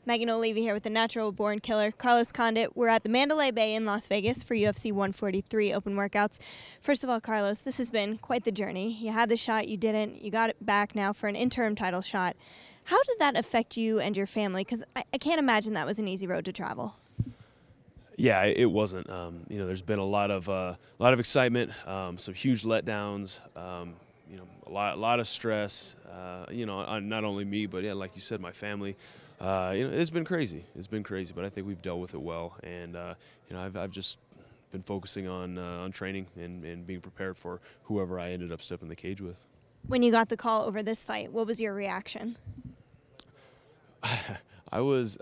Megan Olivi here with the Natural Born Killer, Carlos Condit. We're at the Mandalay Bay in Las Vegas for UFC 143 open workouts. First of all, Carlos, this has been quite the journey. You had the shot, you didn't. You got it back now for an interim title shot. How did that affect you and your family? Because I can't imagine that was an easy road to travel. Yeah, it wasn't. You know, there's been a lot of excitement, some huge letdowns. You know, a lot of stress. You know, on not only me, but yeah, like you said, my family. You know, it's been crazy. It's been crazy, but I think we've dealt with it well. And you know, I've just been focusing on training and being prepared for whoever I ended up stepping the cage with. When you got the call over this fight, what was your reaction? I was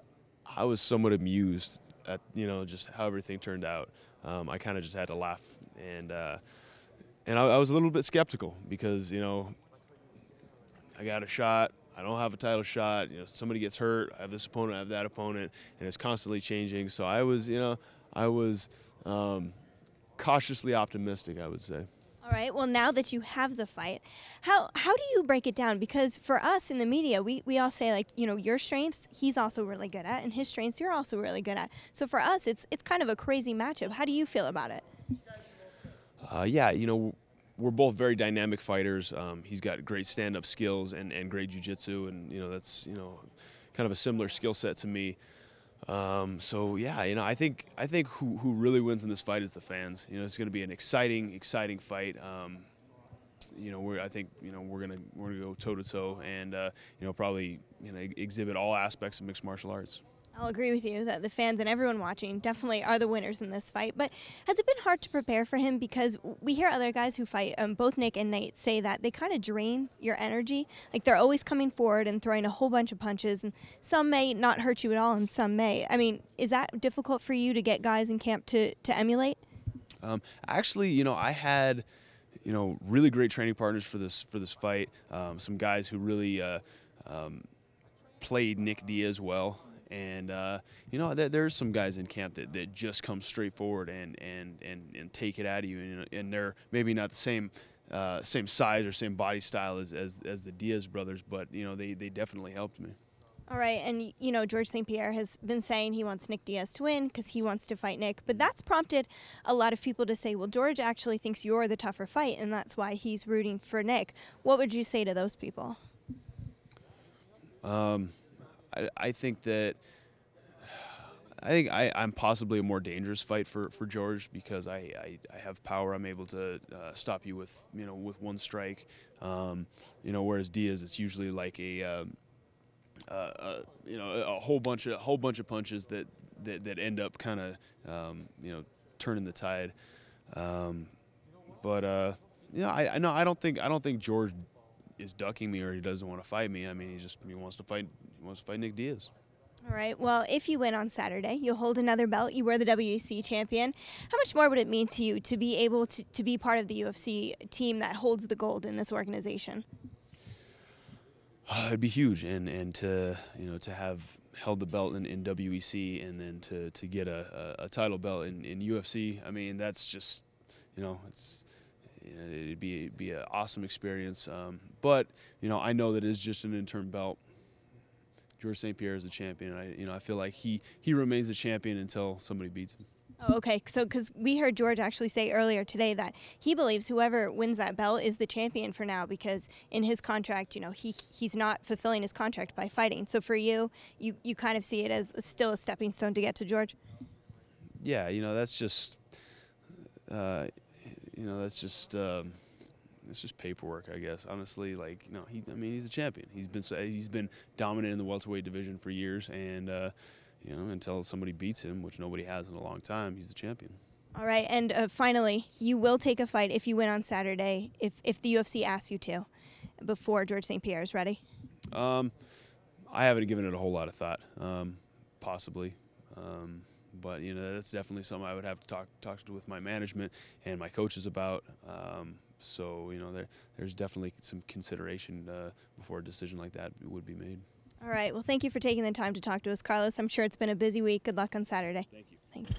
somewhat amused at, you know, just how everything turned out. I kind of just had to laugh, and I was a little bit skeptical because, you know, I got a shot, I don't have a title shot, you know, somebody gets hurt, I have this opponent, I have that opponent, and it's constantly changing. So I was, you know, cautiously optimistic, I would say. All right, well, now that you have the fight, how do you break it down? Because for us in the media, we all say, like, you know, your strengths he's also really good at, and his strengths you're also really good at. So for us, it's kind of a crazy matchup. How do you feel about it? Yeah, you know, we're both very dynamic fighters. He's got great stand-up skills and great jiu-jitsu, and, you know, that's, you know, kind of a similar skill set to me. So yeah, you know, I think who really wins in this fight is the fans. You know, it's going to be an exciting fight. You know, I think, you know, we're gonna go toe to toe, and you know, probably, you know, exhibit all aspects of mixed martial arts. I'll agree with you that the fans and everyone watching definitely are the winners in this fight. But has it been hard to prepare for him? Because we hear other guys who fight, both Nick and Nate, say that they kind of drain your energy. Like, they're always coming forward and throwing a whole bunch of punches, and some may not hurt you at all and some may. I mean, is that difficult for you to get guys in camp to emulate? Actually, you know, I had, you know, really great training partners for this fight. Some guys who really played Nick Diaz well. And you know, there's some guys in camp that just come straight forward and take it out of you, and they're maybe not the same size or same body style as the Diaz brothers, but, you know, they definitely helped me. All right, and, you know, George St-Pierre has been saying he wants Nick Diaz to win because he wants to fight Nick, but that's prompted a lot of people to say, well, George actually thinks you're the tougher fight, and that's why he's rooting for Nick. What would you say to those people? I think I'm possibly a more dangerous fight for George because I have power. I'm able to stop you with, you know, with one strike. You know, whereas Diaz, it's usually like a you know, a whole bunch of punches that end up kind of you know, turning the tide. But you know, I don't think George is ducking me or he doesn't want to fight me. I mean, he wants to fight Nick Diaz. All right, well, if you win on Saturday, you'll hold another belt. You were the WEC champion. How much more would it mean to you to be able to be part of the UFC team that holds the gold in this organization? It'd be huge, and to, you know, to have held the belt in WEC and then to get a title belt in UFC. I mean, that's just, you know, it'd be an awesome experience. But, you know, I know that it's just an interim belt. George St-Pierre is the champion. I feel like he remains the champion until somebody beats him. Oh, okay. So, because we heard George actually say earlier today that he believes whoever wins that belt is the champion for now, because in his contract, you know, he's not fulfilling his contract by fighting. So for you kind of see it as still a stepping stone to get to George. Yeah, you know, that's just, you know, that's just. It's just paperwork, I guess. Honestly, like, you know, I mean, he's a champion. He's been dominant in the welterweight division for years, and you know, until somebody beats him, which nobody has in a long time, he's the champion. All right, and finally, you will take a fight if you win on Saturday, if the UFC asks you to, before George St-Pierre is ready. I haven't given it a whole lot of thought, possibly. But, you know, that's definitely something I would have to talk with my management and my coaches about. So, you know, there's definitely some consideration before a decision like that would be made. All right. Well, thank you for taking the time to talk to us, Carlos. I'm sure it's been a busy week. Good luck on Saturday. Thank you. Thank you.